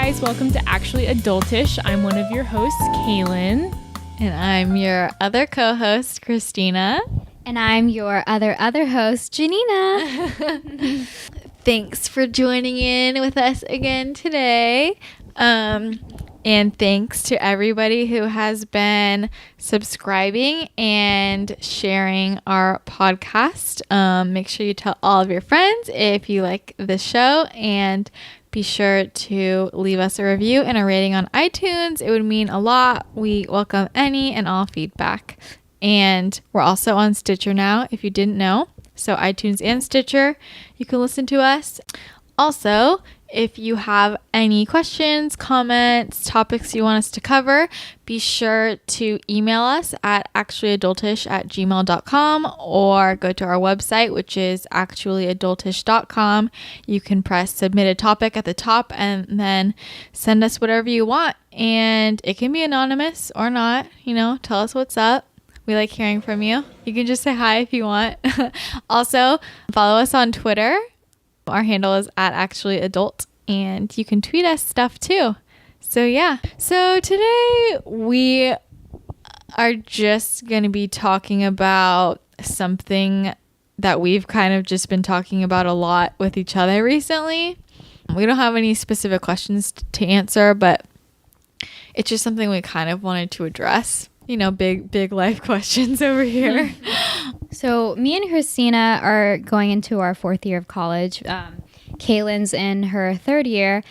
guys, welcome to Actually Adultish. I'm one of your hosts, Kaylin. And I'm your other co-host, Christina. And I'm your other host, Janina. Thanks for joining in with us again today. And thanks to everybody who has been subscribing and sharing our podcast. Make sure you tell all of your friends if you like the show, and be sure to leave us a review and a rating on iTunes. It would mean a lot. We welcome any and all feedback. And we're also on Stitcher now, if you didn't know. So iTunes and Stitcher, you can listen to us. Also, if you have any questions, comments, topics you want us to cover, be sure to email us at actuallyadultish@gmail.com or go to our website, which is actuallyadultish.com. You can press submit a topic at the top and then send us whatever you want. And it can be anonymous or not, tell us what's up. We like hearing from you. You can just say hi if you want. Also, follow us on Twitter. Our handle is at actuallyadult, and you can tweet us stuff too. So yeah. So today we are just going to be talking about something that we've kind of just been talking about a lot with each other recently. We don't have any specific questions to answer, but it's just something we kind of wanted to address. Big life questions over here. So me and Christina are going into our fourth year of college. Kaylin's in her third year.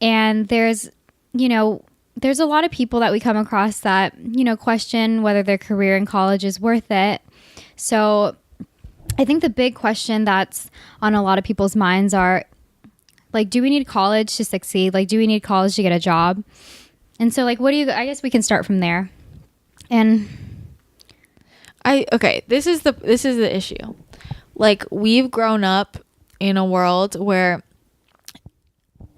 And there's a lot of people that we come across that, question whether their career in college is worth it. So I think the big question that's on a lot of people's minds are, do we need college to succeed? Do we need college to get a job? And so, I guess we can start from there. And this is the issue. We've grown up in a world where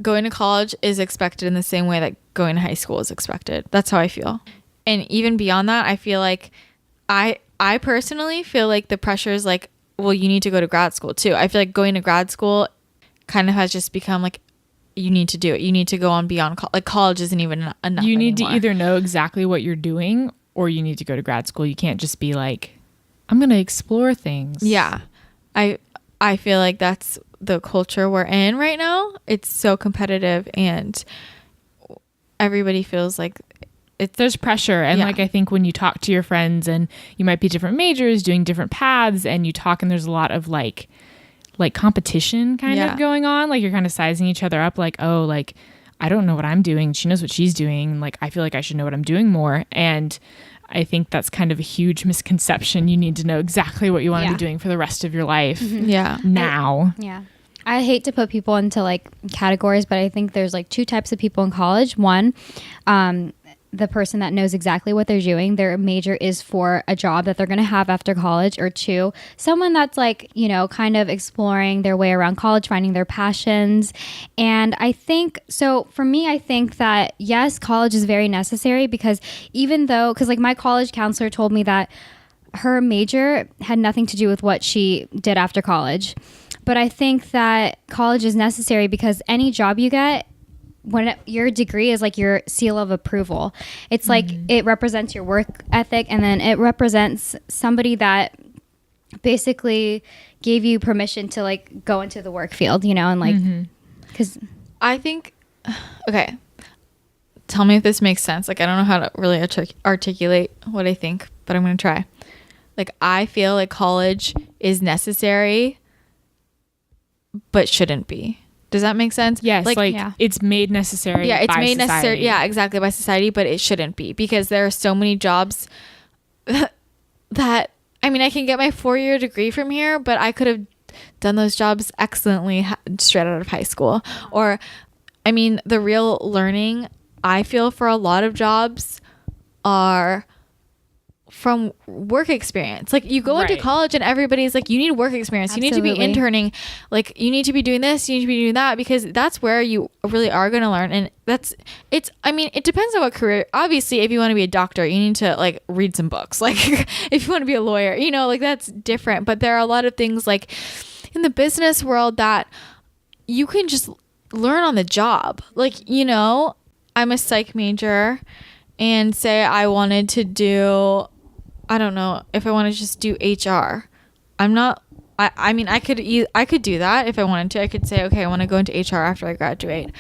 going to college is expected in the same way that going to high school is expected. That's how I feel. And even beyond that, I feel like I personally feel like the pressure is well, you need to go to grad school too. I feel like going to grad school kind of has just become you need to do it. You need to go on beyond college isn't even enough. You need anymore. to either know exactly what you're doing, or you need to go to grad school. You can't just be I'm going to explore things. Yeah. I feel like that's the culture we're in right now. It's so competitive and everybody feels like there's pressure. And yeah. I think when you talk to your friends and you might be different majors doing different paths, and you talk and there's a lot of competition kind of going on. You're kind of sizing each other up. I don't know what I'm doing. She knows what she's doing. I feel like I should know what I'm doing more. And I think that's kind of a huge misconception. You need to know exactly what you want to be doing for the rest of your life. Mm-hmm. Yeah. Now. I hate to put people into categories, but I think there's two types of people in college. One, the person that knows exactly what they're doing. Their major is for a job that they're going to have after college. Or two, someone that's kind of exploring their way around college, finding their passions. And I think, so for me, I think that yes, college is very necessary, because because my college counselor told me that her major had nothing to do with what she did after college. But I think that college is necessary because any job you get, your degree is your seal of approval. It's it represents your work ethic, and then it represents somebody that basically gave you permission to go into the work field, and because I think, okay, tell me if this makes sense. I don't know how to really articulate what I think, but I'm going to try. I feel like college is necessary, but shouldn't be. Does that make sense? Yes, it's made necessary. Yeah, it's by made society. necessary. Yeah, exactly, by society, but it shouldn't be, because there are so many jobs that I can get my 4-year degree from here, but I could have done those jobs excellently straight out of high school. Or, the real learning I feel for a lot of jobs are from work experience. You go into college and everybody's you need work experience. Absolutely. You need to be interning. You need to be doing this, you need to be doing that, because that's where you really are going to learn. And it depends on what career. Obviously, if you want to be a doctor, you need to read some books. If you want to be a lawyer, that's different. But there are a lot of things in the business world that you can just learn on the job. Like, you know, I'm a psych major, and say I wanted to do, I don't know, if I want to just do HR. I'm not, I mean, I could do that if I wanted to. I could say, okay, I want to go into HR after I graduate.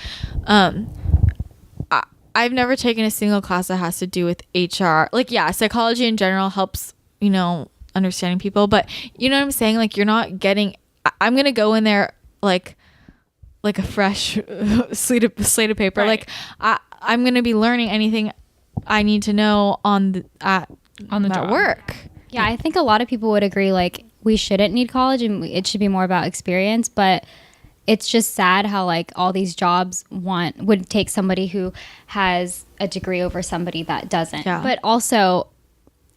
I've never taken a single class that has to do with HR. Like, yeah, psychology in general helps, you know, understanding people, but you know what I'm saying? Like, you're not getting, I'm going to go in there like a fresh slate of paper. Right. Like, I'm going to be learning anything I need to know on the job. Work. Yeah, I think a lot of people would agree, like, we shouldn't need college and it should be more about experience, but it's just sad how like all these jobs would take somebody who has a degree over somebody that doesn't. Yeah. But also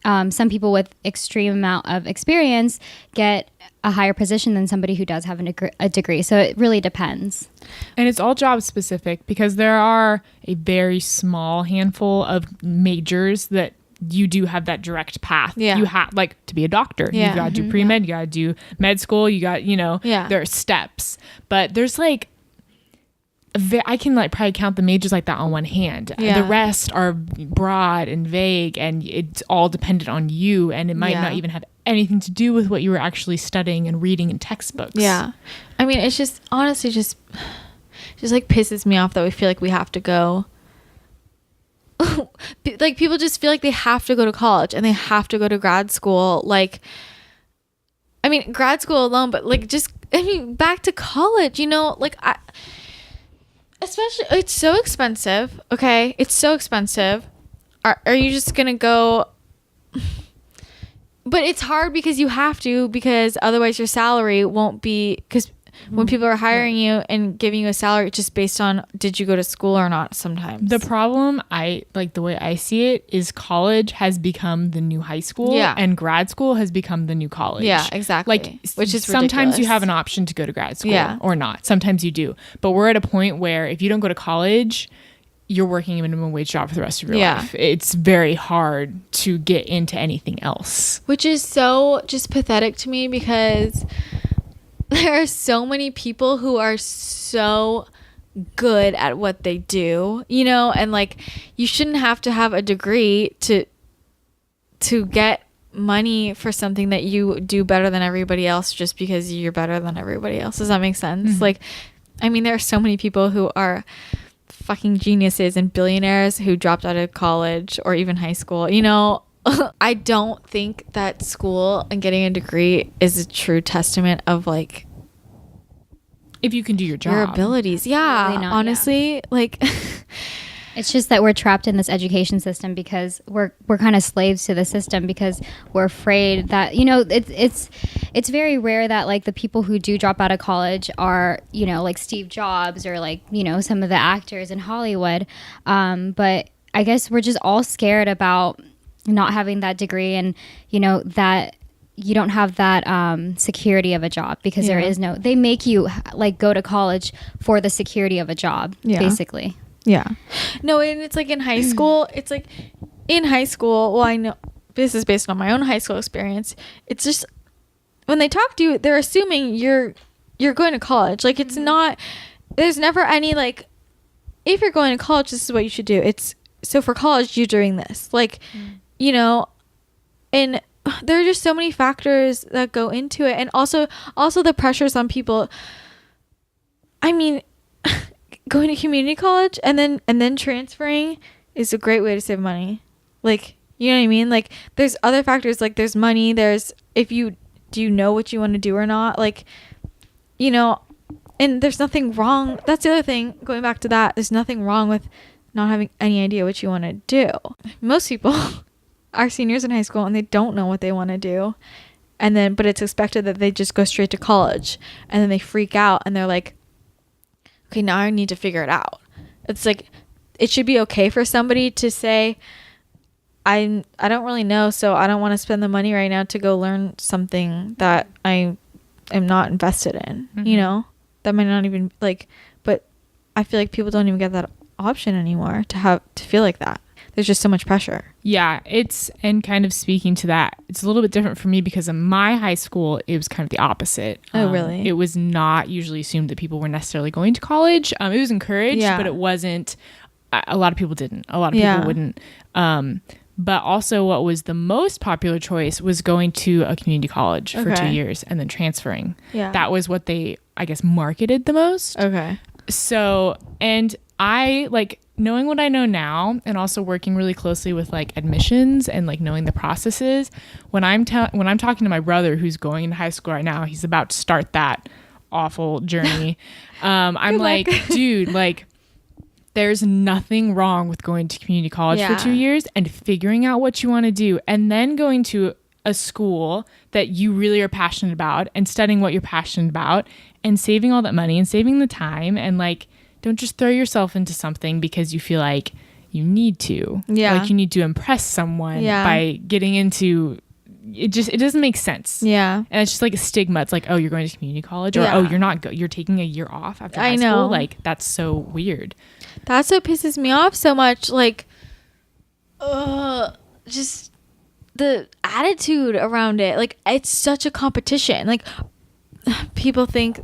some people with extreme amount of experience get a higher position than somebody who does have a degree. So it really depends. And it's all job specific, because there are a very small handful of majors that you do have that direct path. Yeah. You have, like, to be a doctor, you got to do pre-med, you got to do med school, you got, you know, there are steps. But there's like, I can like probably count the majors like that on one hand. The rest are broad and vague, and it's all dependent on you, and it might not even have anything to do with what you were actually studying and reading in textbooks. Yeah. I mean, it's just honestly just like pisses me off that we feel like we have to go. Like, people just feel like they have to go to college and they have to go to grad school. Like, I mean, grad school alone, but like, just, I mean, back to college, you know, like, especially, it's so expensive. Okay. It's so expensive. Are you just going to go? But it's hard because you have to, because otherwise your salary won't be, because when people are hiring you and giving you a salary, it's just based on did you go to school or not sometimes. The problem, the way I see it, is college has become the new high school, and grad school has become the new college. Yeah, exactly. Like, which is sometimes ridiculous. You have an option to go to grad school or not. Sometimes you do. But we're at a point where if you don't go to college, you're working a minimum wage job for the rest of your life. It's very hard to get into anything else. Which is so just pathetic to me, because there are so many people who are so good at what they do, you know, and like, you shouldn't have to have a degree to get money for something that you do better than everybody else just because you're better than everybody else. Does that make sense? Mm-hmm. Like, I mean, there are so many people who are fucking geniuses and billionaires who dropped out of college or even high school, you know. I don't think that school and getting a degree is a true testament of like, if you can do your job, your abilities. Yeah, really not, honestly, like it's just that we're trapped in this education system because we're kind of slaves to the system, because we're afraid that, you know, it's very rare that like the people who do drop out of college are, you know, like Steve Jobs or like, you know, some of the actors in Hollywood. But I guess we're just all scared about not having that degree, and you know that you don't have that security of a job, because there is no, they make you like go to college for the security of a job, basically. No, and it's like in high school, well, I know this is based on my own high school experience, it's just when they talk to you, they're assuming you're going to college. Like, it's not, there's never any like, if you're going to college, this is what you should do. It's, so for college, you're doing this, like, you know, and there are just so many factors that go into it. And also the pressures on people. I mean, going to community college and then transferring is a great way to save money. Like, you know what I mean? Like, there's other factors, like there's money, there's, do you know what you want to do or not? Like, you know, and there's nothing wrong. That's the other thing, going back to that, there's nothing wrong with not having any idea what you want to do. Most people are seniors in high school and they don't know what they want to do, but it's expected that they just go straight to college, and then they freak out and they're like, okay, now I need to figure it out. It's like, it should be okay for somebody to say, I don't really know, so I don't want to spend the money right now to go learn something that I am not invested in. You know, that might not even like, but I feel like people don't even get that option anymore to feel like that. there's just so much pressure. Yeah, and kind of speaking to that, it's a little bit different for me because in my high school, it was kind of the opposite. Oh, really? It was not usually assumed that people were necessarily going to college. It was encouraged, but it wasn't. A lot of people didn't. A lot of people wouldn't. But also what was the most popular choice was going to a community college for 2 years and then transferring. Yeah. That was what they, I guess, marketed the most. Okay. So, and I like knowing what I know now and also working really closely with like admissions and like knowing the processes, when I'm talking to my brother who's going into high school right now, he's about to start that awful journey. I'm like, dude, like, there's nothing wrong with going to community college for 2 years and figuring out what you want to do and then going to a school that you really are passionate about and studying what you're passionate about and saving all that money and saving the time, and like, don't just throw yourself into something because you feel like you need to. Yeah. Like you need to impress someone by getting into it. It doesn't make sense. Yeah. And it's just like a stigma. It's like, oh, you're going to community college, or oh, you're not you're taking a year off after high school. Like, that's so weird. That's what pisses me off so much. Like, just the attitude around it. Like, it's such a competition. Like, people think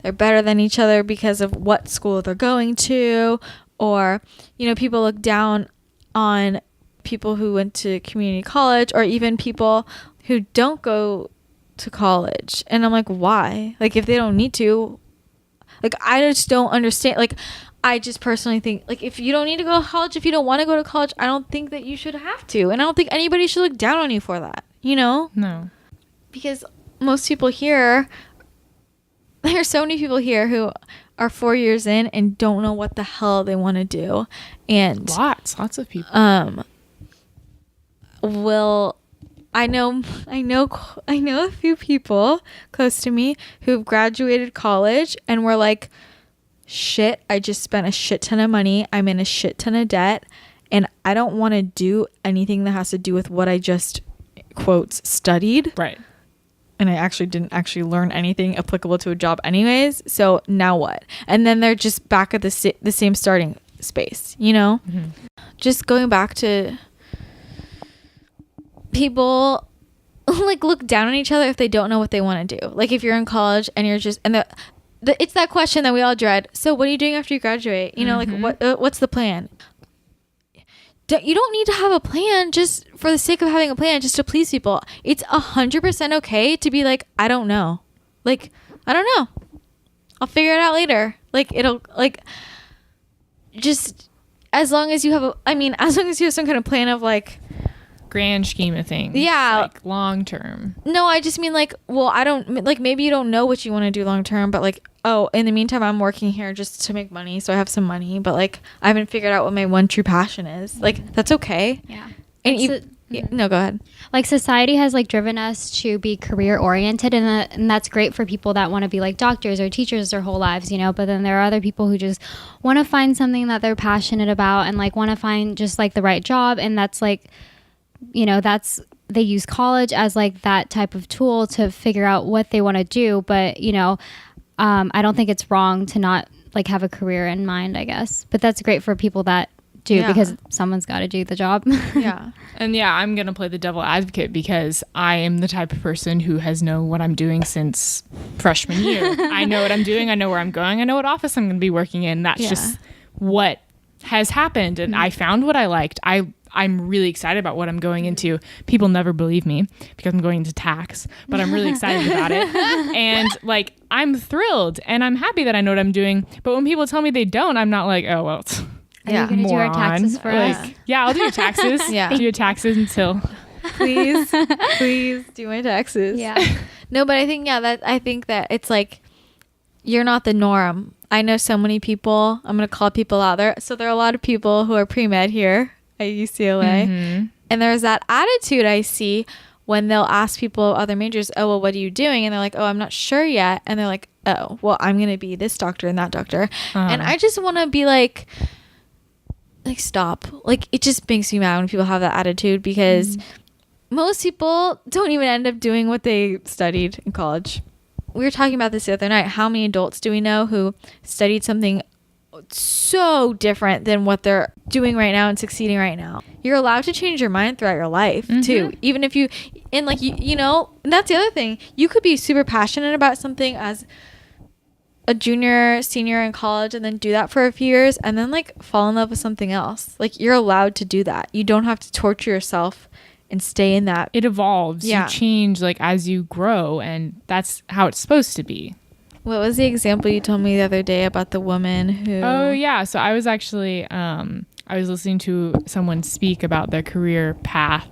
they're better than each other because of what school they're going to, or, you know, people look down on people who went to community college, or even people who don't go to college. And I'm like, why? Like, if they don't need to, like, I just don't understand. Like, I just personally think, like, if you don't need to go to college, if you don't want to go to college, I don't think that you should have to. And I don't think anybody should look down on you for that, you know? No. Because most people here, there's so many people here who are 4 years in and don't know what the hell they want to do. And lots of people. I know a few people close to me who've graduated college and were like, shit, I just spent a shit ton of money. I'm in a shit ton of debt, and I don't want to do anything that has to do with what I just, quotes, studied. Right. And I actually didn't learn anything applicable to a job anyways. So now what? And then they're just back at the same starting space, you know? Mm-hmm. Just going back to people like look down on each other if they don't know what they want to do. Like, if you're in college and you're just, and it's that question that we all dread. So what are you doing after you graduate? You know, like, what's the plan? You don't need to have a plan just for the sake of having a plan, just to please people. It's 100% okay to be like, I don't know. Like, I don't know. I'll figure it out later. Like, it'll, like, just as long as you have as long as you have some kind of plan of, like, grand scheme of things. Yeah. Like, long term. No, I just mean, like, well, I don't, like, maybe you don't know what you want to do long term, but, like, oh, in the meantime, I'm working here just to make money, so I have some money, but, like, I haven't figured out what my one true passion is. Like, that's okay. Yeah. And no, go ahead. Like, society has, like, driven us to be career oriented, and that's great for people that want to be like doctors or teachers their whole lives, you know, but then there are other people who just want to find something that they're passionate about and, like, want to find just, like, the right job, and that's, like, you know, they use college as, like, that type of tool to figure out what they want to do. But, you know, I don't think it's wrong to not, like, have a career in mind, I guess. But that's great for people that do, because someone's got to do the job. Yeah. And I'm going to play the devil advocate, because I am the type of person who has known what I'm doing since freshman year. I know what I'm doing. I know where I'm going. I know what office I'm going to be working in. That's just what has happened. And I found what I liked. I'm really excited about what I'm going into. People never believe me because I'm going into tax, but I'm really excited about it. And, like, I'm thrilled and I'm happy that I know what I'm doing. But when people tell me they don't, I'm not like, oh, well, are you going to do our taxes for us? Yeah, I'll do your taxes. Do your taxes until. Please do my taxes. Yeah. No, but I think, I think that it's like, you're not the norm. I know so many people, I'm going to call people out there. So there are a lot of people who are pre-med here at UCLA. Mm-hmm. And there's that attitude I see when they'll ask people other majors, oh, well, what are you doing? And they're like, oh, I'm not sure yet. And they're like, oh, well, I'm going to be this doctor and that doctor. And I just want to be like, stop. Like, it just makes me mad when people have that attitude, because most people don't even end up doing what they studied in college. We were talking about this the other night. How many adults do we know who studied something so different than what they're doing right now and succeeding right now. You're allowed to change your mind throughout your life too. Even if you, and like, you know, and that's the other thing. You could be super passionate about something as a junior, senior in college, and then do that for a few years and then like fall in love with something else. Like, you're allowed to do that. You don't have to torture yourself and stay in that. It evolves. You change like as you grow, and that's how it's supposed to be. What was the example you told me the other day about the woman who... Oh, yeah. So I was actually, I was listening to someone speak about their career path,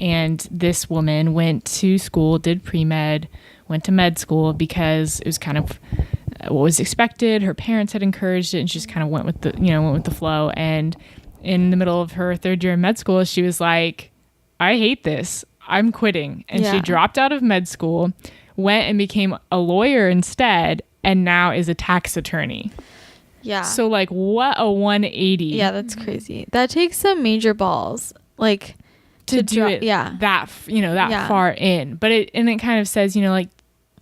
and this woman went to school, did pre-med, went to med school because it was kind of what was expected. Her parents had encouraged it, and she just kind of went with the flow. And in the middle of her third year in med school, she was like, I hate this. I'm quitting. And she dropped out of med school, went and became a lawyer instead, and now is a tax attorney. Yeah. So like, what a 180. Yeah, that's crazy. That takes some major balls, like to do it. Yeah. That far in. But it kind of says, like,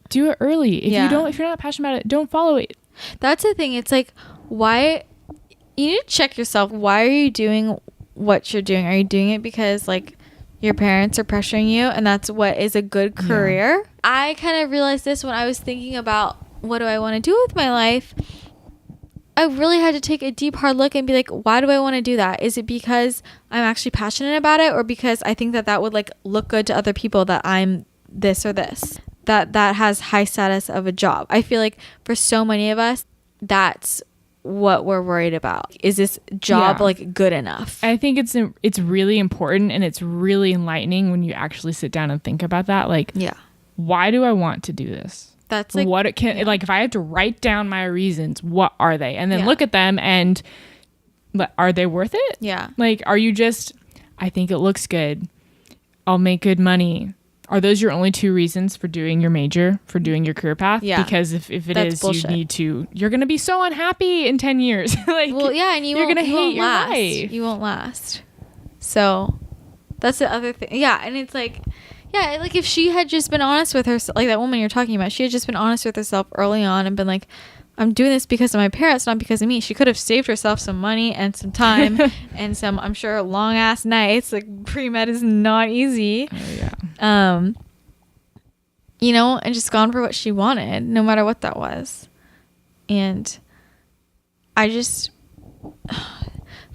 do it early. If you're not passionate about it, don't follow it. That's the thing. It's like, why you need to check yourself. Why are you doing what you're doing? Are you doing it because like your parents are pressuring you and that's what is a good career? Yeah. I kind of realized this when I was thinking about what do I want to do with my life. I really had to take a deep, hard look and be like, why do I want to do that? Is it because I'm actually passionate about it, or because I think that would like look good to other people that I'm this or this, that has high status of a job? I feel like for so many of us, that's what we're worried about. Is this job like good enough? I think it's really important, and it's really enlightening when you actually sit down and think about that. Like, why do I want to do this? That's like what it can like. If I had to write down my reasons, what are they? And then look at them, and are they worth it? Yeah. Like, are you just, I think it looks good, I'll make good money. Are those your only two reasons for doing your major, for doing your career path? Yeah. Because if it is, bullshit. You're going to be so unhappy in 10 years. Like, well, yeah, and you're going to hate your life. You won't last. So that's the other thing. Yeah. And it's like, yeah, like if she had just been honest with herself, like that woman you're talking about, she had just been honest with herself early on and been like, I'm doing this because of my parents, not because of me. She could have saved herself some money and some time and some, I'm sure, long ass nights. Like, pre-med is not easy. Oh, yeah. And just gone for what she wanted, no matter what that was. And I just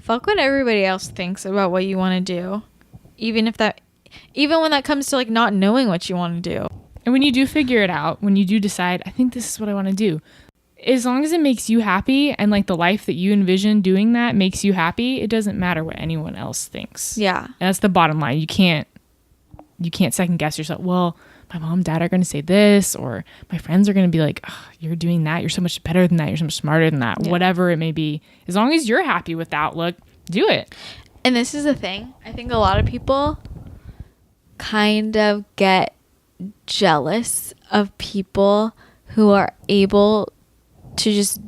fuck what everybody else thinks about what you want to do, even when that comes to like not knowing what you want to do. And when you do figure it out, when you do decide, I think this is what I want to do, as long as it makes you happy and like the life that you envision doing that makes you happy, it doesn't matter what anyone else thinks. Yeah. And that's the bottom line. You can't second guess yourself. Well, my mom and dad are going to say this, or my friends are going to be like, oh, you're doing that. You're so much better than that. You're so much smarter than that. Yeah. Whatever it may be. As long as you're happy with the outlook, do it. And this is the thing. I think a lot of people kind of get jealous of people who are able to just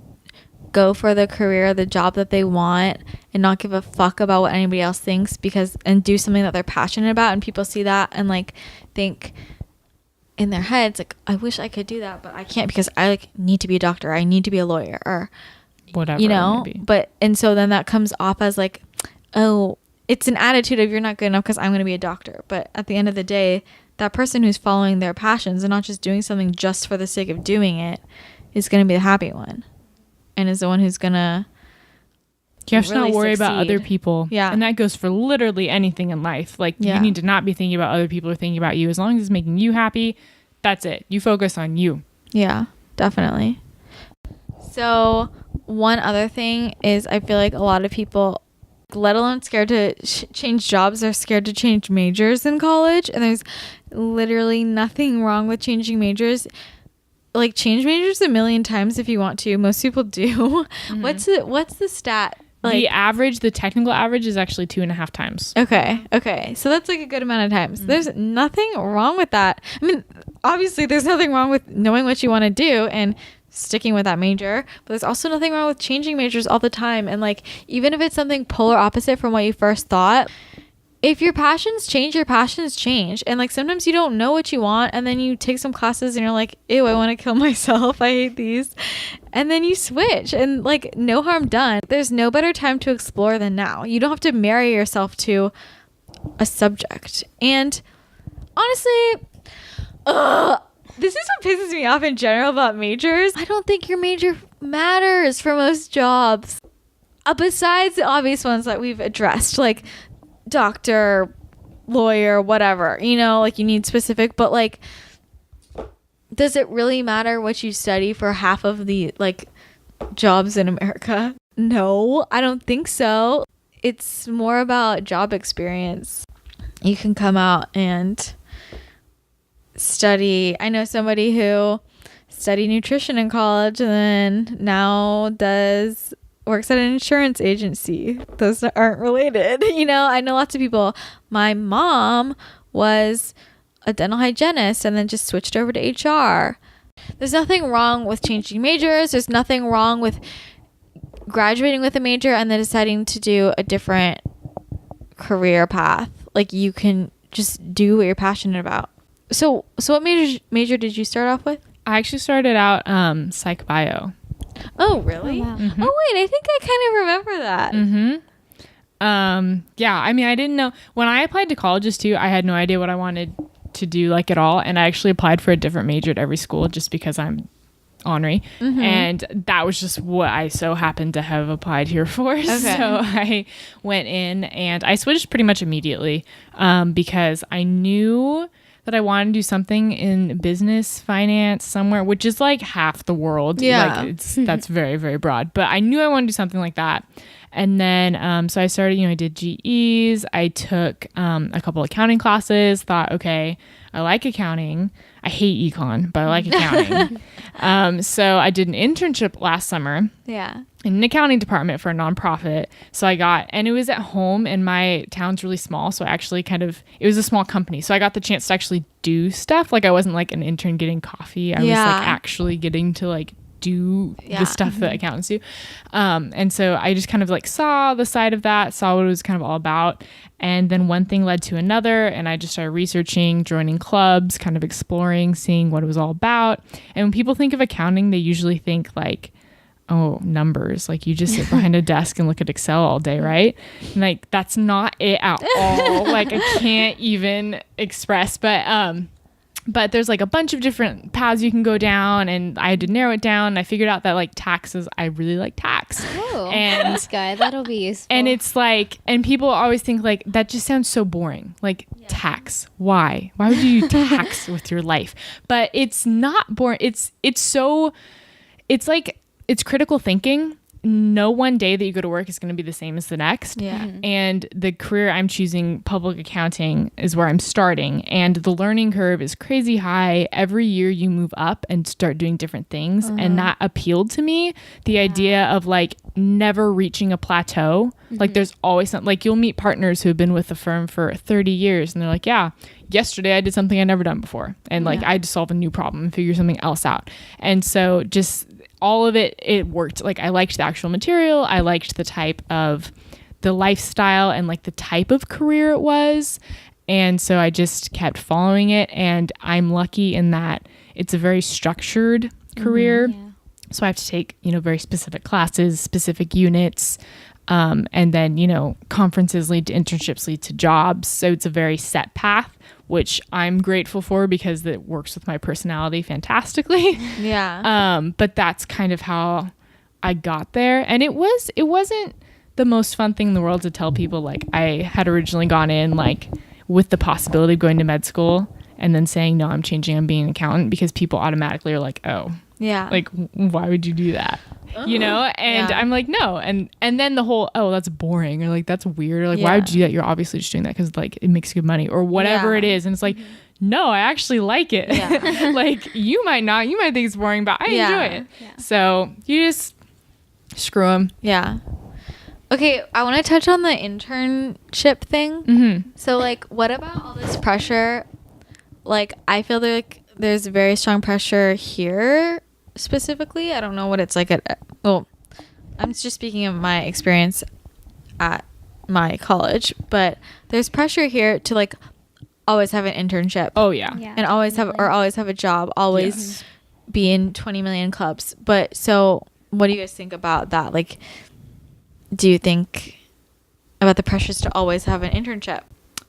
go for the career, the job that they want, and not give a fuck about what anybody else thinks, and do something that they're passionate about. And people see that and like think in their heads like, I wish I could do that, but I can't because I like need to be a doctor, I need to be a lawyer, or whatever, and so then that comes off as like, oh, it's an attitude of you're not good enough because I'm going to be a doctor. But at the end of the day, that person who's following their passions and not just doing something just for the sake of doing it is going to be the happy one, and is the one who's going to you have to not worry about other people. Yeah. And that goes for literally anything in life. Like, you need to not be thinking about other people or thinking about you. As long as it's making you happy, that's it. You focus on you. Yeah, definitely. So one other thing is, I feel like a lot of people, let alone scared to change jobs, are scared to change majors in college. And there's literally nothing wrong with changing majors. Like, change majors a million times if you want to. Most people do. Mm-hmm. What's the stat? Like, the technical average is actually 2.5 times. Okay. So that's like a good amount of times. Mm-hmm. There's nothing wrong with that. I mean, obviously there's nothing wrong with knowing what you want to do and sticking with that major, but there's also nothing wrong with changing majors all the time. And like, even if it's something polar opposite from what you first thought, if your passions change, your passions change. And like sometimes you don't know what you want, and then you take some classes and you're like, ew, I want to kill myself. I hate these. And then you switch, and like no harm done. There's no better time to explore than now. You don't have to marry yourself to a subject. And honestly, this is what pisses me off in general about majors. I don't think your major matters for most jobs. Besides the obvious ones that we've addressed, like doctor, lawyer, whatever, you know, like you need specific, but like, does it really matter what you study for half of the like jobs in America? No, I don't think so. It's more about job experience. You can come out and study. I know somebody who studied nutrition in college and then now works at an insurance agency. Those aren't related. You know, I know lots of people. My mom was a dental hygienist and then just switched over to HR. There's nothing wrong with changing majors. There's nothing wrong with graduating with a major and then deciding to do a different career path. Like you can just do what you're passionate about. So what major did you start off with? I actually started out psych bio. Oh, really? Oh, wow. Mm-hmm. Oh, wait, I think I kind of remember that. Yeah, I mean, I didn't know. When I applied to colleges too, I had no idea what I wanted to do like at all. And I actually applied for a different major at every school just because I'm ornery. And that was just what I so happened to have applied here for. Okay. So I went in and I switched pretty much immediately because I knew that I wanted to do something in business, finance, somewhere, which is like half the world. Yeah. Like that's very, very broad. But I knew I wanted to do something like that. And then, so I started, I did GEs. I took a couple accounting classes, thought, okay, I like accounting. I hate econ, but I like accounting. So I did an internship last summer. Yeah. In an accounting department for a nonprofit. So and it was at home, and my town's really small. So I actually it was a small company. So I got the chance to actually do stuff. Like I wasn't like an intern getting coffee. I was like actually getting to like do the stuff that accountants do. And so I just kind of like saw the side of that, saw what it was kind of all about. And then one thing led to another, and I just started researching, joining clubs, kind of exploring, seeing what it was all about. And when people think of accounting, they usually think like, oh, numbers. Like you just sit behind a desk and look at Excel all day, right? And like that's not it at all. Like I can't even express, but there's like a bunch of different paths you can go down, and I had to narrow it down. And I figured out that like taxes, I really like tax. Oh, and that's good. That'll be useful. And it's like, and people always think like that just sounds so boring. Like tax, why would you tax with your life? But it's not boring. It's critical thinking. No one day that you go to work is going to be the same as the next. Yeah. And the career I'm choosing, public accounting, is where I'm starting. And the learning curve is crazy high. Every year you move up and start doing different things. And that appealed to me. The idea of like never reaching a plateau. Like there's always something. Like you'll meet partners who have been with the firm for 30 years. And they're like, yeah, yesterday I did something I'd never done before. And like I had to solve a new problem and figure something else out. And so just all of it worked. Like I liked the actual material. I liked the type of the lifestyle and like the type of career it was. And so I just kept following it. And I'm lucky in that it's a very structured career. So I have to take, very specific classes, specific units. And then, conferences lead to internships, lead to jobs. So it's a very set path, which I'm grateful for because it works with my personality fantastically. Yeah. But that's kind of how I got there. And it wasn't the most fun thing in the world to tell people. Like I had originally gone in like with the possibility of going to med school and then saying, no, I'm changing, I'm being an accountant, because people automatically are like, oh, yeah, like why would you do that? And I'm like, no. And then the whole, oh, that's boring, or like that's weird, or like why would you do that? You're obviously just doing that because like it makes good money or whatever it is. And it's like, no, I actually like it. Like you might not, you might think it's boring, but I enjoy it. So you just screw them. Okay, I want to touch on the internship thing. So like, what about all this pressure? Like I feel like there's very strong pressure here specifically. I don't know what it's like I'm just speaking of my experience at my college, but there's pressure here to like always have an internship. Oh yeah. And always have a job, always be in 20 million clubs. But so what do you guys think about that? Like, do you think about the pressures to always have an internship?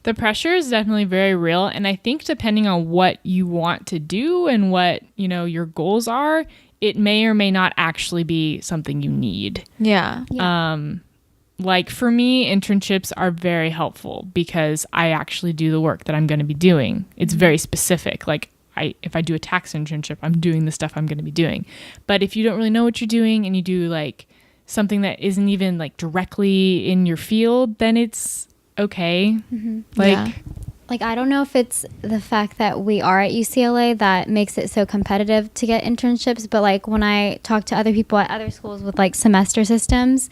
The pressure is definitely very real. And I think depending on what you want to do and what, you know, your goals are, it may or may not actually be something you need. Yeah. Like for me, internships are very helpful because I actually do the work that I'm going to be doing. It's very specific. Like if I do a tax internship, I'm doing the stuff I'm going to be doing. But if you don't really know what you're doing and you do like something that isn't even like directly in your field, then it's okay. Like, I don't know if it's the fact that we are at UCLA that makes it so competitive to get internships, but like when I talk to other people at other schools with like semester systems,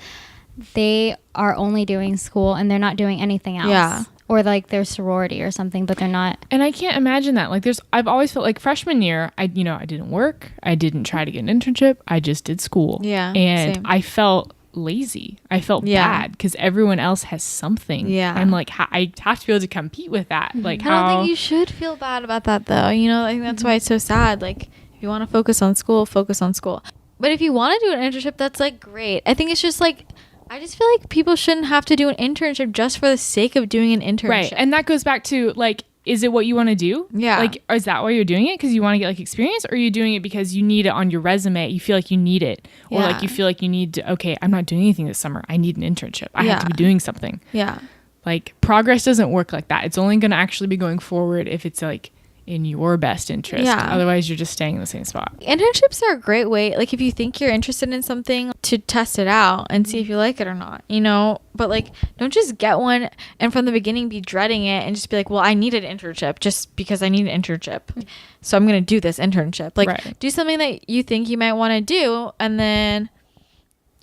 they are only doing school and they're not doing anything else. Yeah. Or like their sorority or something, but they're not. And I can't imagine that. Like I've always felt like freshman year, I didn't work. I didn't try to get an internship. I just did school. Yeah. And same. I felt lazy. I felt bad because everyone else has something. Yeah. I'm like, I have to be able to compete with that. Like, I don't think you should feel bad about that though. You know, I think that's why it's so sad. Like, if you want to focus on school, focus on school. But if you want to do an internship, that's like great. I think it's just like, I just feel like people shouldn't have to do an internship just for the sake of doing an internship. Right. And that goes back to like, is it what you want to do? Yeah. Like, is that why you're doing it? Because you want to get like experience, or are you doing it because you need it on your resume? You feel like you need it, or like you feel like you need to. Okay, I'm not doing anything this summer. I need an internship. I have to be doing something. Yeah. Like progress doesn't work like that. It's only going to actually be going forward if it's like in your best interest. Yeah. Otherwise, you're just staying in the same spot. Internships are a great way, like if you think you're interested in something, to test it out and see if you like it or not, you know. But like, don't just get one and from the beginning be dreading it and just be like, well, I need an internship just because I need an internship, so I'm gonna do this internship. Like, do something that you think you might want to do and then,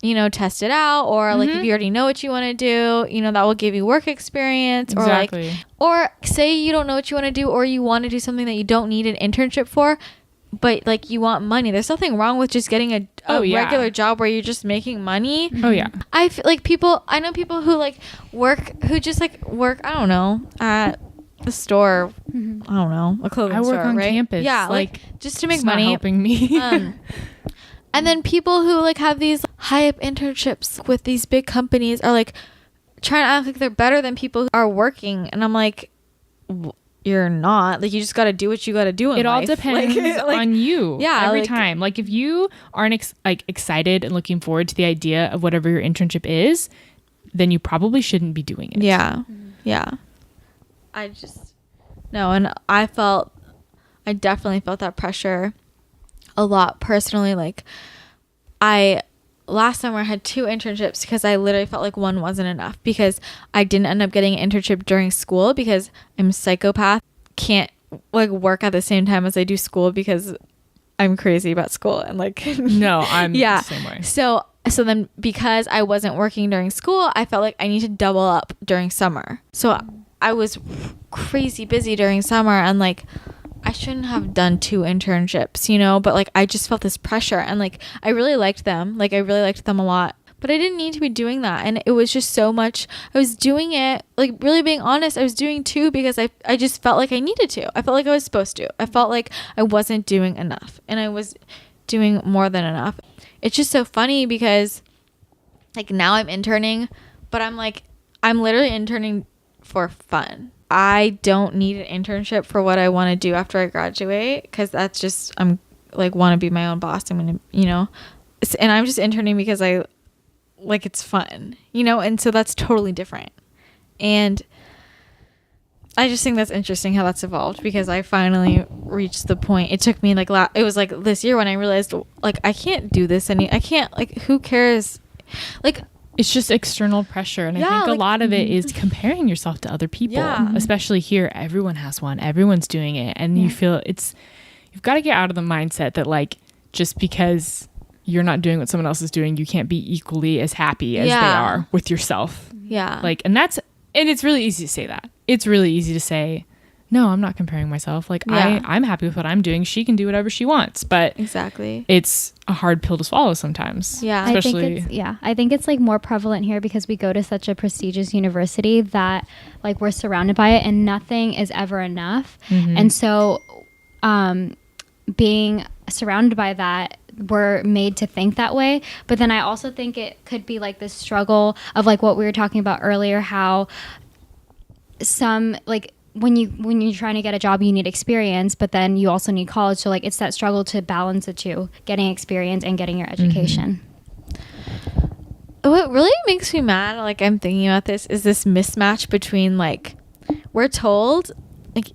you know, test it out. Or like if you already know what you want to do, you know, that will give you work experience. Exactly. Or like, or say you don't know what you want to do, or you want to do something that you don't need an internship for, but like you want money. There's nothing wrong with just getting a regular job where you're just making money. Oh yeah. I feel like I know people who like work, I don't know, at the store. I don't know, a clothing store. I work on right? campus. Yeah, like just to make it's money. not helping me. And then people who like have these high up internships with these big companies are like trying to act like they're better than people who are working, and I'm like, you're not. Like, you just got to do what you got to do in life. It all depends on you. Yeah, every time. Like if you aren't excited and looking forward to the idea of whatever your internship is, then you probably shouldn't be doing it. Yeah. Yeah. I just no, and I definitely felt that pressure a lot personally. Like, last summer I had 2 internships because I literally felt like one wasn't enough, because I didn't end up getting an internship during school because I'm a psychopath. Can't like work at the same time as I do school because I'm crazy about school, and like no, I'm the same way. So then because I wasn't working during school, I felt like I need to double up during summer. So I was crazy busy during summer, and like I shouldn't have done 2 internships, you know, but like I just felt this pressure, and like I really liked them. Like I really liked them a lot, but I didn't need to be doing that. And it was just so much. I was doing it, like really being honest, I was doing 2 because I just felt like I needed to. I felt like I was supposed to. I felt like I wasn't doing enough, and I was doing more than enough. It's just so funny because like now I'm interning, but I'm literally interning for fun. I don't need an internship for what I want to do after I graduate, because that's just, I'm like, want to be my own boss. I'm gonna, you know, and I'm just interning because I like, it's fun, you know, and so that's totally different. And I just think that's interesting how that's evolved, because I finally reached the point. It took me like it was like this year when I realized like I can't do this I can't, like, who cares, like. It's just external pressure. And I think a lot of it is comparing yourself to other people, especially here. Everyone has one. Everyone's doing it. And you feel you've got to get out of the mindset that like, just because you're not doing what someone else is doing, you can't be equally as happy as they are with yourself. Yeah. Like, and it's really easy to say that. It's really easy to say no, I'm not comparing myself. Like I'm happy with what I'm doing. She can do whatever she wants, but exactly, it's a hard pill to swallow sometimes. Yeah. Especially, I think it's like more prevalent here because we go to such a prestigious university that like we're surrounded by it and nothing is ever enough. And so being surrounded by that, we're made to think that way. But then I also think it could be like this struggle of like what we were talking about earlier, how some like when you're trying to get a job, you need experience, but then you also need college. So like it's that struggle to balance the two, getting experience and getting your education. What really makes me mad, like I'm thinking about this, is this mismatch between like we're told like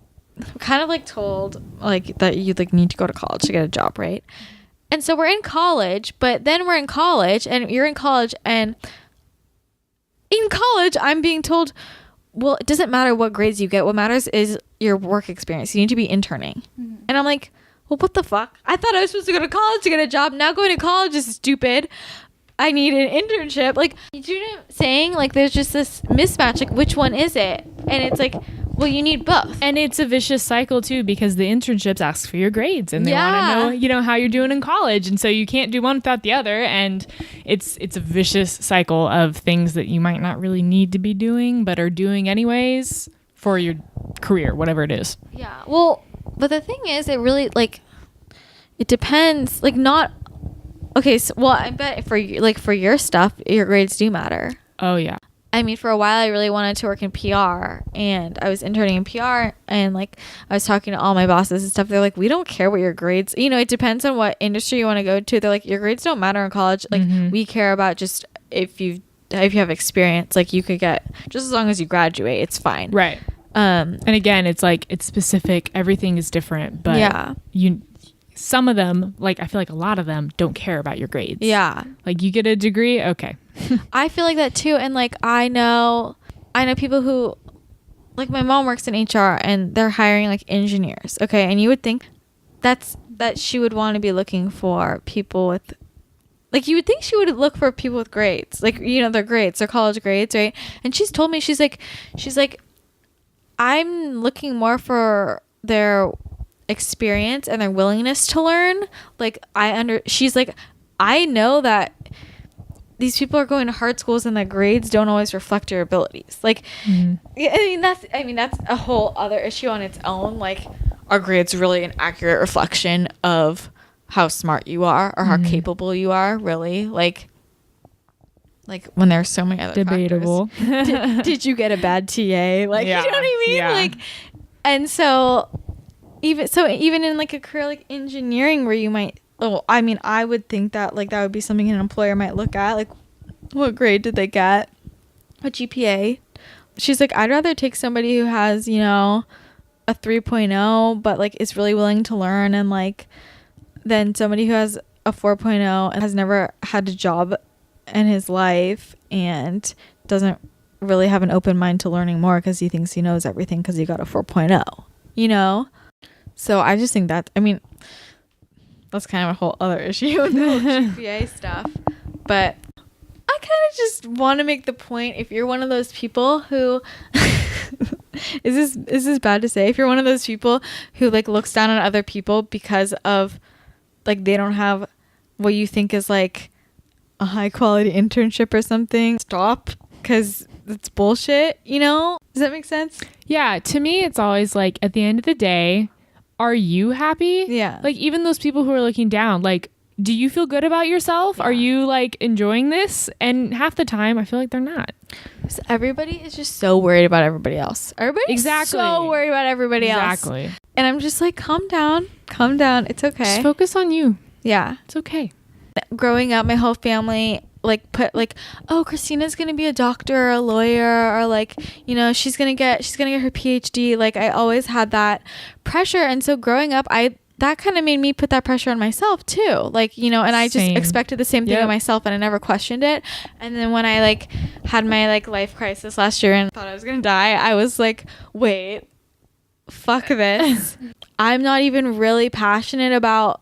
kind of like told like that you like need to go to college to get a job, right? And so we're in college, but then we're in college and you're in college, and in college I'm being told, well, it doesn't matter what grades you get. What matters is your work experience. You need to be interning. And I'm like, well, what the fuck? I thought I was supposed to go to college to get a job. Now going to college is stupid. I need an internship. Like, you know what I'm saying? Like, there's just this mismatch. Like, which one is it? And it's like, well, you need both. And it's a vicious cycle too, because the internships ask for your grades and they want to know, you know, how you're doing in college. And so you can't do one without the other. And it's a vicious cycle of things that you might not really need to be doing, but are doing anyways for your career, whatever it is. Yeah. Well, but the thing is, it really like, it depends. Like, not, okay. So, well, I bet for your stuff, your grades do matter. Oh yeah. I mean, for a while, I really wanted to work in PR, and I was interning in PR, and like I was talking to all my bosses and stuff. They're like, we don't care what your grades, you know, it depends on what industry you want to go to. They're like, your grades don't matter in college. Like, we care about just if you have experience, like you could get just as long as you graduate, it's fine. Right. And again, it's like, it's specific. Everything is different, but some of them, like I feel like a lot of them don't care about your grades. Yeah. Like you get a degree. Okay. I feel like that too. And like, I know people who, like my mom works in HR and they're hiring like engineers. Okay. And you would think that she would want to be looking for people with, like, you would think she would look for people with grades, like, you know, their grades, their college grades. Right. And she's told me, she's like, I'm looking more for their experience and their willingness to learn. Like, she's like, I know that these people are going to hard schools and the grades don't always reflect your abilities. Like, I mean, that's a whole other issue on its own. Like, are grades really an accurate reflection of how smart you are or how capable you are? Really? Like when there's so many other debatable. Did you get a bad TA? Like, you know what I mean? Yeah. Like, and so even in like a career like engineering where you might, I would think that like that would be something an employer might look at, like what grade did they get, what GPA. She's like, I'd rather take somebody who has, you know, a 3.0 but like is really willing to learn, and like than somebody who has a 4.0 and has never had a job in his life and doesn't really have an open mind to learning more because he thinks he knows everything because he got a 4.0, you know. So I just think that, I mean, that's kind of a whole other issue with the whole GPA stuff. But I kind of just want to make the point, if you're one of those people who is this bad to say? If you're one of those people who like looks down on other people because of like they don't have what you think is like a high quality internship or something, stop, because it's bullshit, you know? Does that make sense? Yeah, to me it's always like, at the end of the day, are you happy? Yeah. Like, even those people who are looking down, like, do you feel good about yourself? Yeah. Are you like enjoying this? And half the time I feel like they're not. So everybody is just so worried about everybody else. Everybody's so worried about everybody else. Exactly. And I'm just like, calm down. It's okay. Just focus on you. Yeah. It's okay. Growing up, my whole family like put like, oh, Christina's gonna be a doctor or a lawyer, or like, you know, she's gonna get her PhD. Like, I always had that pressure, and so growing up, that kind of made me put that pressure on myself too. Like, you know, and I just expected the same thing of myself, and I never questioned it. And then when I like had my like life crisis last year and thought I was gonna die, I was like, wait, fuck this. I'm not even really passionate about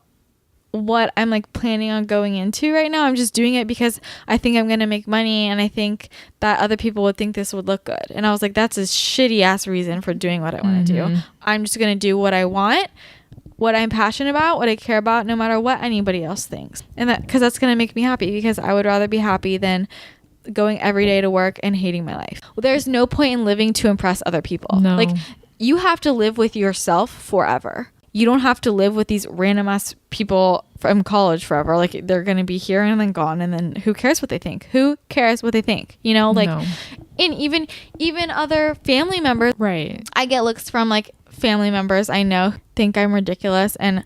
what I'm like planning on going into right now. I'm just doing it because I think I'm gonna make money, and I think that other people would think this would look good. And I was like, that's a shitty ass reason for doing what I want to do. I'm just gonna do what I want, what I'm passionate about, what I care about, no matter what anybody else thinks. And that, because that's gonna make me happy, because I would rather be happy than going every day to work and hating my life. Well, there's no point in living to impress other people. No. Like, you have to live with yourself forever. You don't have to live with these random ass people from college forever. Like, they're going to be here and then gone. And then who cares what they think? Who cares what they think? You know, like, No. and even other family members. Right. I get looks from like family members I know think I'm ridiculous. And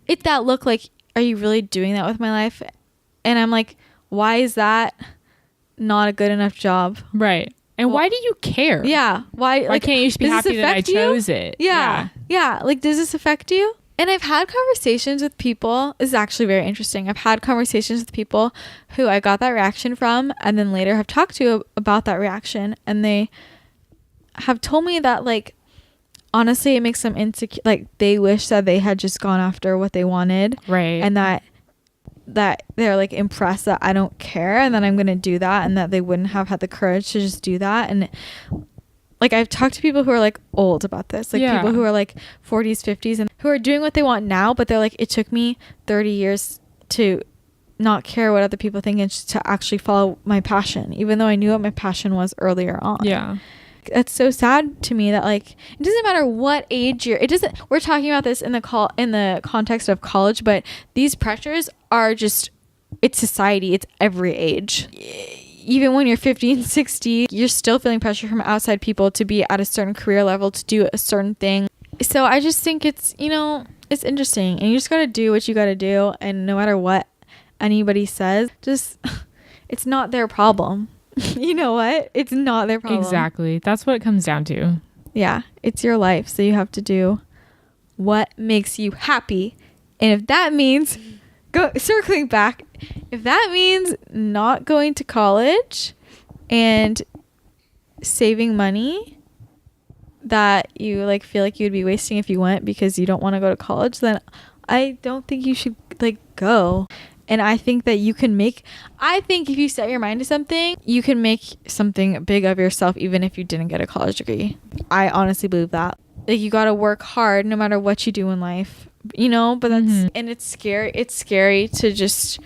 it that look like, are you really doing that with my life? And I'm like, why is that not a good enough job? Right. And why do you care? Yeah. Why can't you just be happy that I chose it? Yeah. Like, does this affect you? And I've had conversations with people. This is actually very interesting. I've had conversations with people who I got that reaction from, and then later have talked to about that reaction. And they have told me that, like, honestly, it makes them insecure. Like, they wish that they had just gone after what they wanted. Right. And that they're like impressed that I don't care and that I'm gonna do that, and that they wouldn't have had the courage to just do that. And like, I've talked to people who are like old about this, like people who are like 40s, 50s, and who are doing what they want now, but they're like, it took me 30 years to not care what other people think and just to actually follow my passion, even though I knew what my passion was earlier on. Yeah. That's so sad to me that, like, it doesn't matter what age we're talking about this in the context of college, but these pressures are just, it's society, it's every age. Even when you're 50 and 60, you're still feeling pressure from outside people to be at a certain career level, to do a certain thing. So I just think it's, you know, it's interesting, and you just got to do what you got to do. And no matter what anybody says, just, it's not their problem. You know what? It's not their problem. Exactly. That's what it comes down to. Yeah. It's your life. So you have to do what makes you happy. And if that means circling back, if that means not going to college and saving money that you like feel like you'd be wasting if you went because you don't want to go to college, then I don't think you should like go. And I think that I think if you set your mind to something, you can make something big of yourself, even if you didn't get a college degree. I honestly believe that. Like, you got to work hard no matter what you do in life, you know, but that's, and it's scary. It's scary to just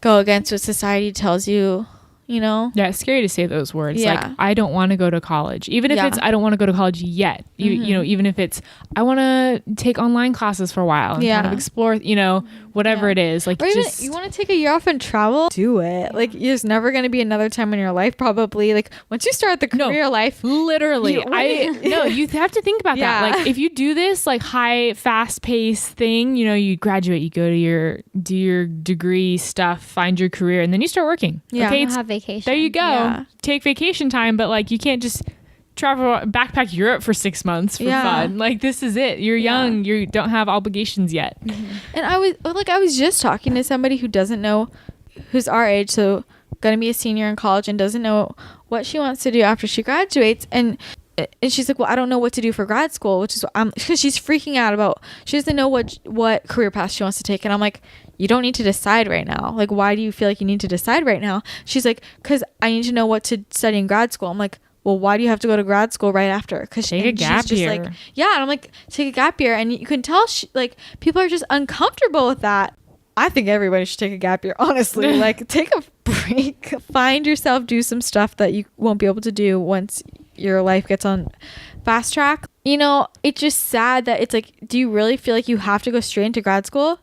go against what society tells you, you know? Yeah, it's scary to say those words. Yeah. Like, I don't want to go to college. Even if it's, I don't want to go to college yet. You know, even if it's, I want to take online classes for a while and kind of explore, you know, whatever it is. Like, or even just, you want to take a year off and travel, do it. Like, there's never going to be another time in your life, probably. Like, once you start the career life. Literally. You have to think about that. Like, if you do this, like, high, fast-paced thing, you know, you graduate, you go to do your degree stuff, find your career, and then you start working. Yeah. Okay, Have vacation. there you go. Yeah. Take vacation time, but like, you can't just backpack Europe for 6 months for fun. Like, this is it. You're young. You don't have obligations yet. And I was just talking to somebody who doesn't know, who's our age, so gonna be a senior in college, and doesn't know what she wants to do after she graduates. And she's like, well, I don't know what to do for grad school, which is because she's freaking out about, she doesn't know what career path she wants to take. And I'm like, you don't need to decide right now. Like, why do you feel like you need to decide right now? She's like, because I need to know what to study in grad school. I'm like, well, why do you have to go to grad school right after? Because take a gap year. Like, yeah. And I'm like, take a gap year. And you can tell like, people are just uncomfortable with that. I think everybody should take a gap year, honestly. Like, take a break, find yourself, do some stuff that you won't be able to do once your life gets on fast track. You know, it's just sad that it's like, do you really feel like you have to go straight into grad school?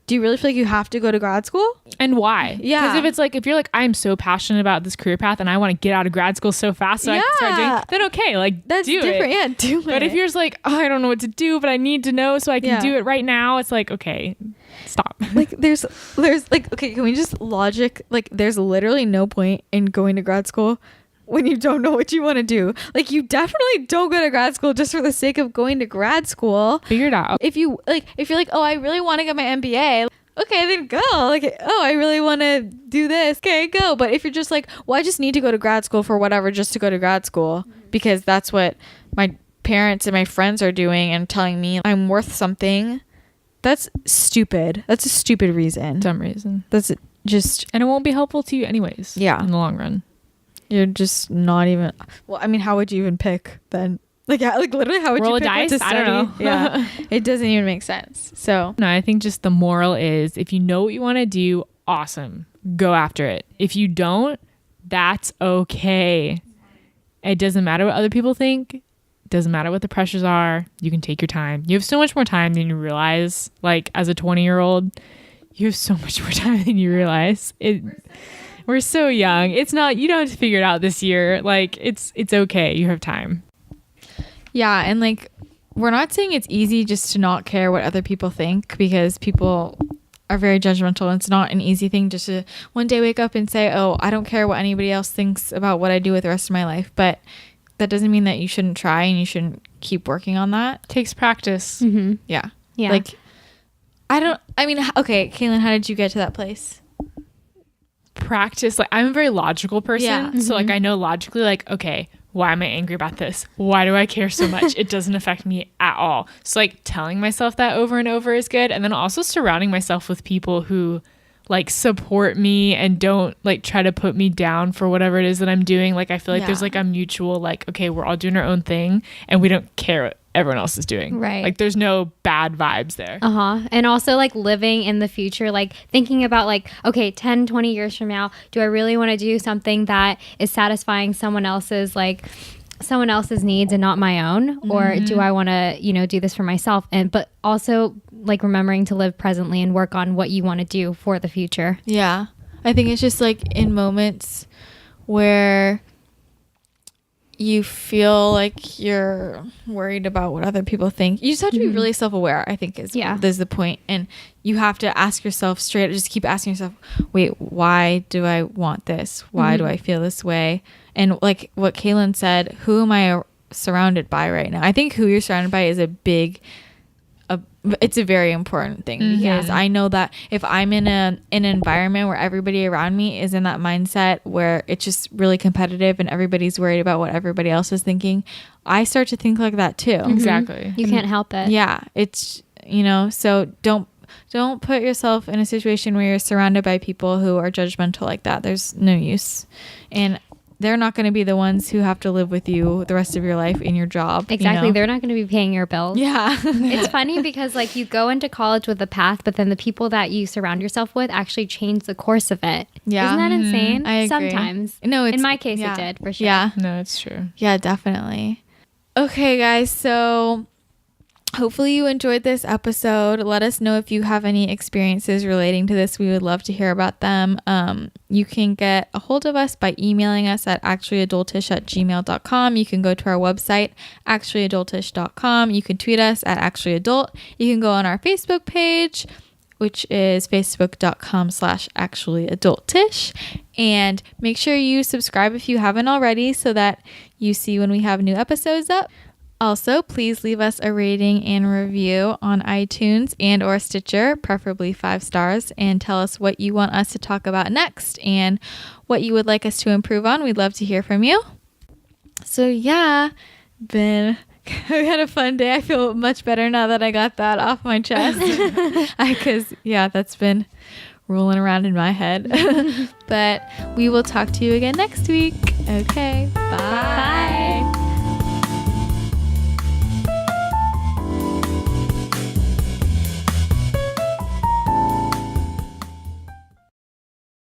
Do you really feel like you have to go to grad school? And why? Yeah. Because if you're like, I'm so passionate about this career path and I want to get out of grad school so fast so I can start doing, then okay, like, that's do different. it. Yeah, do it. But if you're just like, oh, I don't know what to do, but I need to know so I can do it right now, it's like, okay, stop. Like, there's like, okay, can we just logic, like, there's literally no point in going to grad school when you don't know what you want to do. Like, you definitely don't go to grad school just for the sake of going to grad school. Figure it out. If you're like, oh, I really want to get my MBA, okay, then go. Like, oh, I really want to do this, okay, go. But if you're just like, well, I just need to go to grad school for whatever, just to go to grad school because that's what my parents and my friends are doing and telling me I'm worth something, That's stupid. That's a stupid reason. Dumb reason. That's just, and it won't be helpful to you anyways. Yeah. In the long run. You're just not even, well, I mean, how would you even pick then? Like literally, how would roll you a pick dice? what to study? I don't know. Yeah. It doesn't even make sense. So no, I think just the moral is if you know what you want to do, awesome. Go after it. If you don't, that's okay. It doesn't matter what other people think. It doesn't matter what the pressures are. You can take your time. You have so much more time than you realize. Like as a 20-year-old, you have so much more time than you realize. We're so young. It's not, you don't have to figure it out this year. Like it's okay. You have time. yeah, and like we're not saying it's easy just to not care what other people think, because people are very judgmental. It's not an easy thing just to one day wake up and say, oh, I don't care what anybody else thinks about what I do with the rest of my life. But that doesn't mean that you shouldn't try and you shouldn't keep working on that. It takes practice. Mm-hmm. Yeah. Yeah. Like, okay, Kaylin, how did you get to that place? Practice. Like I'm a very logical person. Yeah. So like I know logically, like, okay, why am I angry about this? Why do I care so much? It doesn't affect me at all. So like telling myself that over and over is good. And then also surrounding myself with people who like support me and don't like try to put me down for whatever it is that I'm doing. Like I feel like there's like a mutual like, okay, we're all doing our own thing and we don't care what everyone else is doing. Right. Like there's no bad vibes there. And also like living in the future, like thinking about like, okay, 10, 20 years from now, do I really want to do something that is satisfying someone else's needs and not my own? Or do I want to, do this for myself? But also like remembering to live presently and work on what you want to do for the future. Yeah. I think it's just like in moments where you feel like you're worried about what other people think. You just have to be really self-aware, I think is the point. And you have to ask yourself straight, just keep asking yourself, wait, why do I want this? Why do I feel this way? And like what Kaylin said, who am I surrounded by right now? I think who you're surrounded by is it's a very important thing, because I know that if I'm in an environment where everybody around me is in that mindset where it's just really competitive and everybody's worried about what everybody else is thinking, I start to think like that too. Exactly. You can't help it. Yeah. It's, so don't put yourself in a situation where you're surrounded by people who are judgmental like that. There's no use. And they're not going to be the ones who have to live with you the rest of your life in your job. Exactly. They're not going to be paying your bills. Yeah. It's funny because like you go into college with a path, but then the people that you surround yourself with actually change the course of it. Yeah. Isn't that insane? I agree. Sometimes. No, in my case it did for sure. Yeah. No, it's true. Yeah, definitely. Okay, guys. So hopefully you enjoyed this episode. Let us know if you have any experiences relating to this. We would love to hear about them. You can get a hold of us by emailing us at actuallyadultish@gmail.com. You can go to our website, actuallyadultish.com. You can tweet us at actuallyadult. You can go on our Facebook page, which is facebook.com/actuallyadultish. And make sure you subscribe if you haven't already so that you see when we have new episodes up. Also, please leave us a rating and review on iTunes and or Stitcher, preferably 5 stars, and tell us what you want us to talk about next and what you would like us to improve on. We'd love to hear from you. So yeah, we had a fun day. I feel much better now that I got that off my chest. Because that's been rolling around in my head. But we will talk to you again next week. Okay, bye.